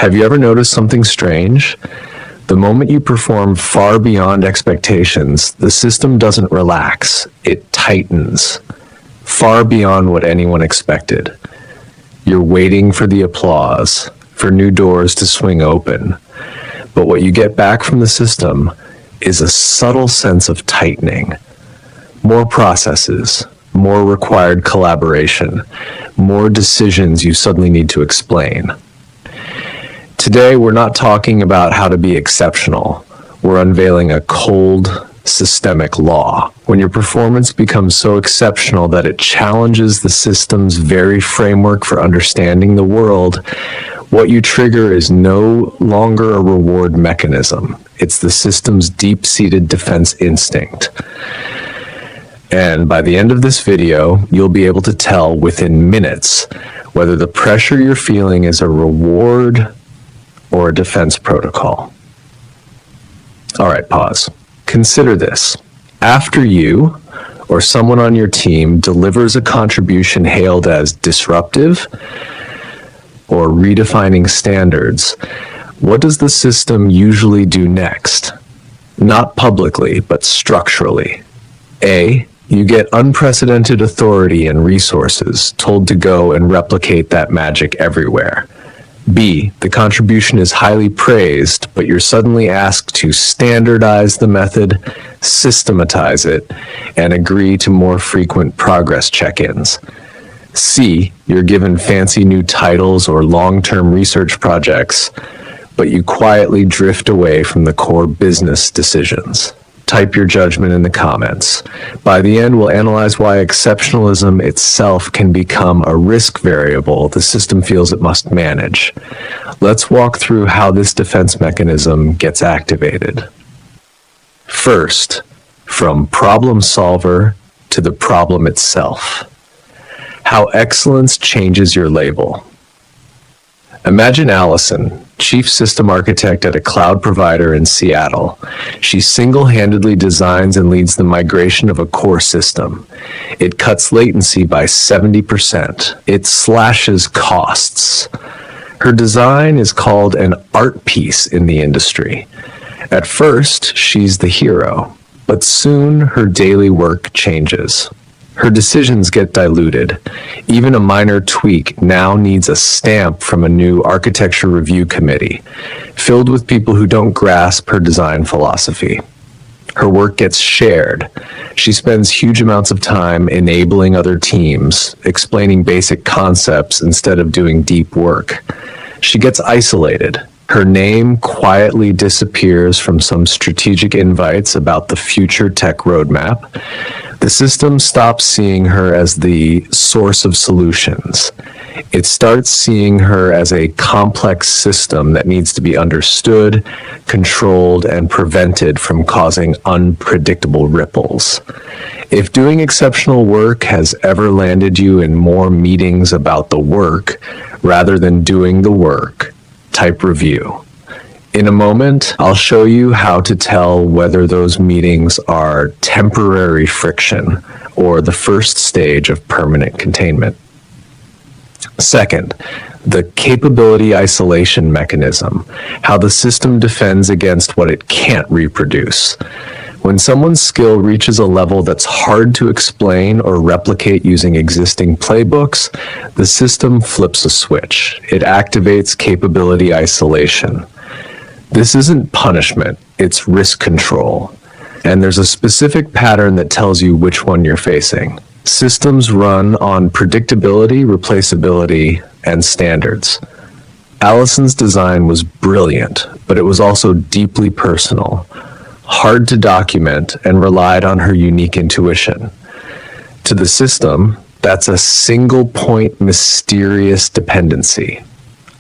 Have you ever noticed something strange? The moment you perform far beyond expectations, the system doesn't relax, it tightens, far beyond what anyone expected. You're waiting for the applause, for new doors to swing open. But what you get back from the system is a subtle sense of tightening. More processes, more required collaboration, more decisions you suddenly need to explain. Today, we're not talking about how to be exceptional. We're unveiling a cold, systemic law. When your performance becomes so exceptional that it challenges the system's very framework for understanding the world, what you trigger is no longer a reward mechanism. It's the system's deep-seated defense instinct. And by the end of this video, you'll be able to tell within minutes whether the pressure you're feeling is a reward or a defense protocol. All right, pause. Consider this. After you or someone on your team delivers a contribution hailed as disruptive or redefining standards, what does the system usually do next? Not publicly, but structurally. A, you get unprecedented authority and resources, told to go and replicate that magic everywhere. B, the contribution is highly praised, but you're suddenly asked to standardize the method, systematize it, and agree to more frequent progress check-ins. C, you're given fancy new titles or long-term research projects, but you quietly drift away from the core business decisions. Type your judgment in the comments. By the end, we'll analyze why exceptionalism itself can become a risk variable the system feels it must manage. Let's walk through how this defense mechanism gets activated. First, from problem solver to the problem itself. How excellence changes your label. Imagine Allison, chief system architect at a cloud provider in Seattle. She single-handedly designs and leads the migration of a core system. It cuts latency by 70%. It slashes costs. Her design is called an art piece in the industry. At first, she's the hero, but soon her daily work changes. Her decisions get diluted. Even a minor tweak now needs a stamp from a new architecture review committee, filled with people who don't grasp her design philosophy. Her work gets shared. She spends huge amounts of time enabling other teams, explaining basic concepts instead of doing deep work. She gets isolated. Her name quietly disappears from some strategic invites about the future tech roadmap. The system stops seeing her as the source of solutions. It starts seeing her as a complex system that needs to be understood, controlled, and prevented from causing unpredictable ripples. If doing exceptional work has ever landed you in more meetings about the work rather than doing the work, type review. In a moment, I'll show you how to tell whether those meetings are temporary friction or the first stage of permanent containment. Second, the capability isolation mechanism, how the system defends against what it can't reproduce. When someone's skill reaches a level that's hard to explain or replicate using existing playbooks, the system flips a switch. It activates capability isolation. This isn't punishment, it's risk control. And there's a specific pattern that tells you which one you're facing. Systems run on predictability, replaceability, and standards. Allison's design was brilliant, but it was also deeply personal, hard to document, and relied on her unique intuition. To the system, that's a single-point mysterious dependency,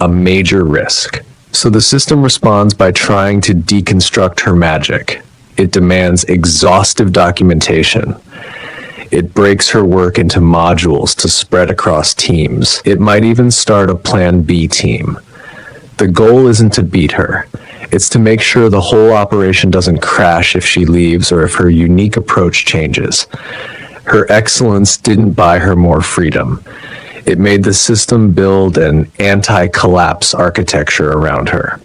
a major risk. So the system responds by trying to deconstruct her magic. It demands exhaustive documentation. It breaks her work into modules to spread across teams. It might even start a Plan B team. The goal isn't to beat her. It's to make sure the whole operation doesn't crash if she leaves or if her unique approach changes. Her excellence didn't buy her more freedom. It made the system build an anti-collapse architecture around her.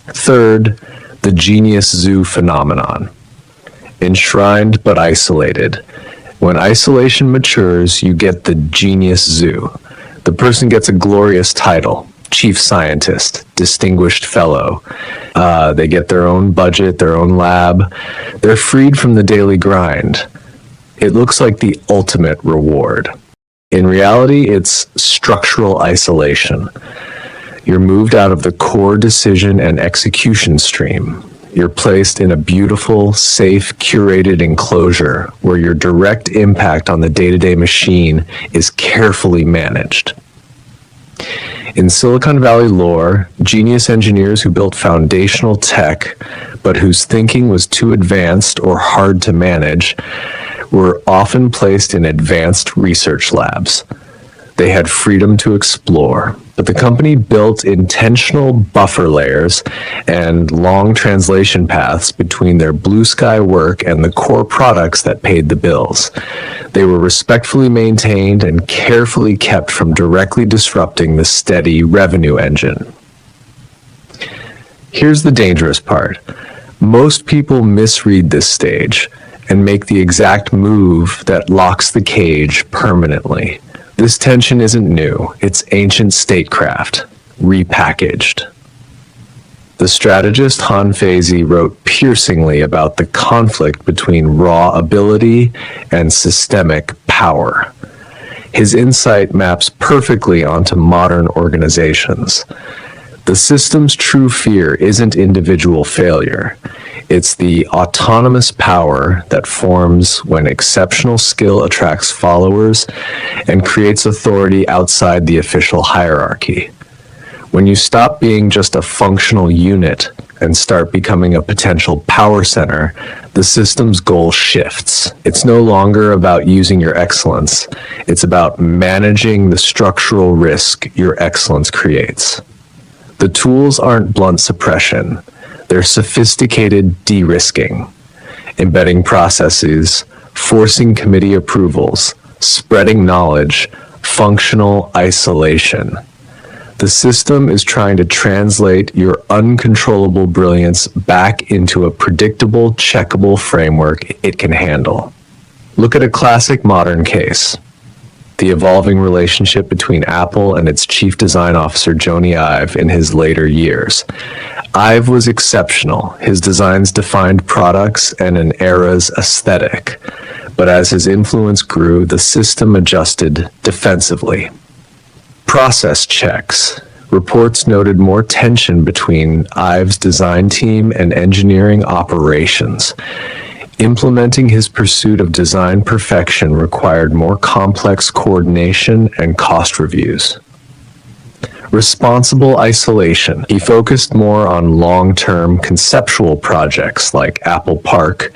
Third, the genius zoo phenomenon. Enshrined but isolated. When isolation matures, you get the genius zoo. The person gets a glorious title, chief scientist, distinguished fellow. They get their own budget, their own lab. They're freed from the daily grind. It looks like the ultimate reward. In reality, it's structural isolation. You're moved out of the core decision and execution stream. You're placed in a beautiful, safe, curated enclosure where your direct impact on the day-to-day machine is carefully managed. In Silicon Valley lore, genius engineers who built foundational tech, but whose thinking was too advanced or hard to manage, were often placed in advanced research labs. They had freedom to explore, but the company built intentional buffer layers and long translation paths between their blue sky work and the core products that paid the bills. They were respectfully maintained and carefully kept from directly disrupting the steady revenue engine. Here's the dangerous part. Most people misread this stage and make the exact move that locks the cage permanently. This tension isn't new, it's ancient statecraft, repackaged. The strategist Han Feizi wrote piercingly about the conflict between raw ability and systemic power. His insight maps perfectly onto modern organizations. The system's true fear isn't individual failure. It's the autonomous power that forms when exceptional skill attracts followers and creates authority outside the official hierarchy. When you stop being just a functional unit and start becoming a potential power center, the system's goal shifts. It's no longer about using your excellence. It's about managing the structural risk your excellence creates. The tools aren't blunt suppression. They're sophisticated de-risking, embedding processes, forcing committee approvals, spreading knowledge, functional isolation. The system is trying to translate your uncontrollable brilliance back into a predictable, checkable framework it can handle. Look at a classic modern case. The evolving relationship between Apple and its chief design officer, Jony Ive, in his later years. Ive was exceptional. His designs defined products and an era's aesthetic. But as his influence grew, the system adjusted defensively. Process checks. Reports noted more tension between Ive's design team and engineering operations. Implementing his pursuit of design perfection required more complex coordination and cost reviews. Responsible isolation. He focused more on long-term conceptual projects like Apple Park,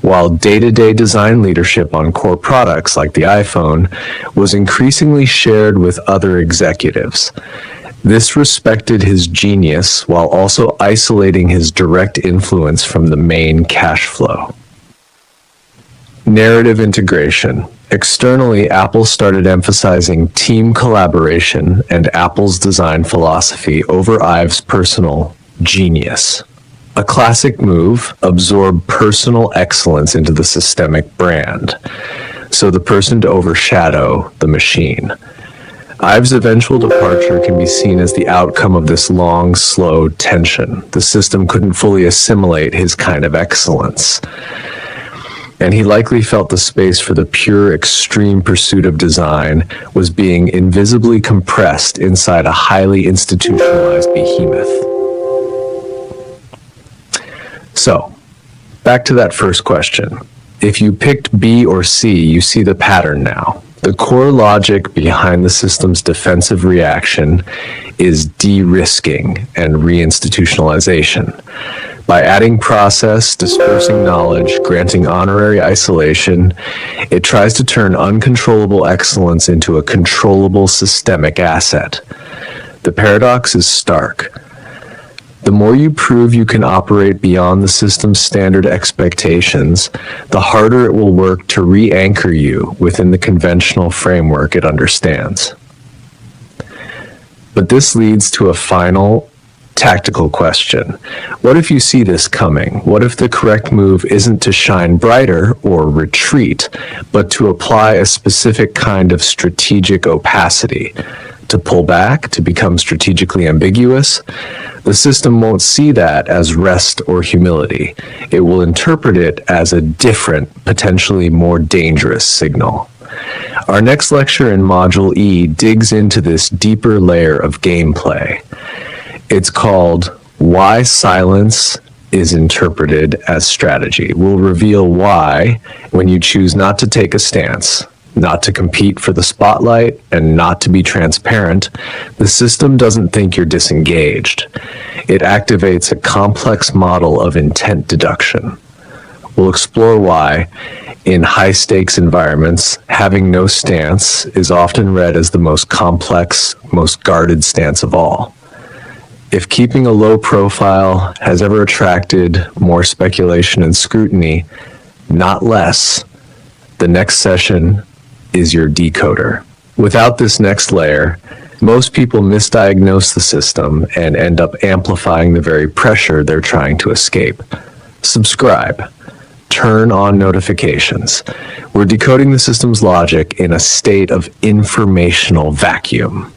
while day-to-day design leadership on core products like the iPhone was increasingly shared with other executives. This respected his genius while also isolating his direct influence from the main cash flow. Narrative integration. Externally, Apple started emphasizing team collaboration and Apple's design philosophy over Ive's personal genius. A classic move, absorb personal excellence into the systemic brand, so the person to overshadow the machine. Ive's eventual departure can be seen as the outcome of this long, slow tension. The system couldn't fully assimilate his kind of excellence. And he likely felt the space for the pure, extreme pursuit of design was being invisibly compressed inside a highly institutionalized behemoth. So, back to that first question. If you picked B or C, you see the pattern now. The core logic behind the system's defensive reaction is de-risking and reinstitutionalization. By adding process, dispersing knowledge, granting honorary isolation, it tries to turn uncontrollable excellence into a controllable systemic asset. The paradox is stark. The more you prove you can operate beyond the system's standard expectations, the harder it will work to re-anchor you within the conventional framework it understands. But this leads to a final tactical question. What if you see this coming? What if the correct move isn't to shine brighter or retreat, but to apply a specific kind of strategic opacity? To pull back, to become strategically ambiguous? The system won't see that as rest or humility. It will interpret it as a different, potentially more dangerous signal. Our next lecture in Module E digs into this deeper layer of gameplay. It's called Why Silence is Interpreted as Strategy. We'll reveal why, when you choose not to take a stance, not to compete for the spotlight, and not to be transparent, the system doesn't think you're disengaged. It activates a complex model of intent deduction. We'll explore why, in high-stakes environments, having no stance is often read as the most complex, most guarded stance of all. If keeping a low profile has ever attracted more speculation and scrutiny, not less, the next session is your decoder. Without this next layer, most people misdiagnose the system and end up amplifying the very pressure they're trying to escape. Subscribe. Turn on notifications. We're decoding the system's logic in a state of informational vacuum.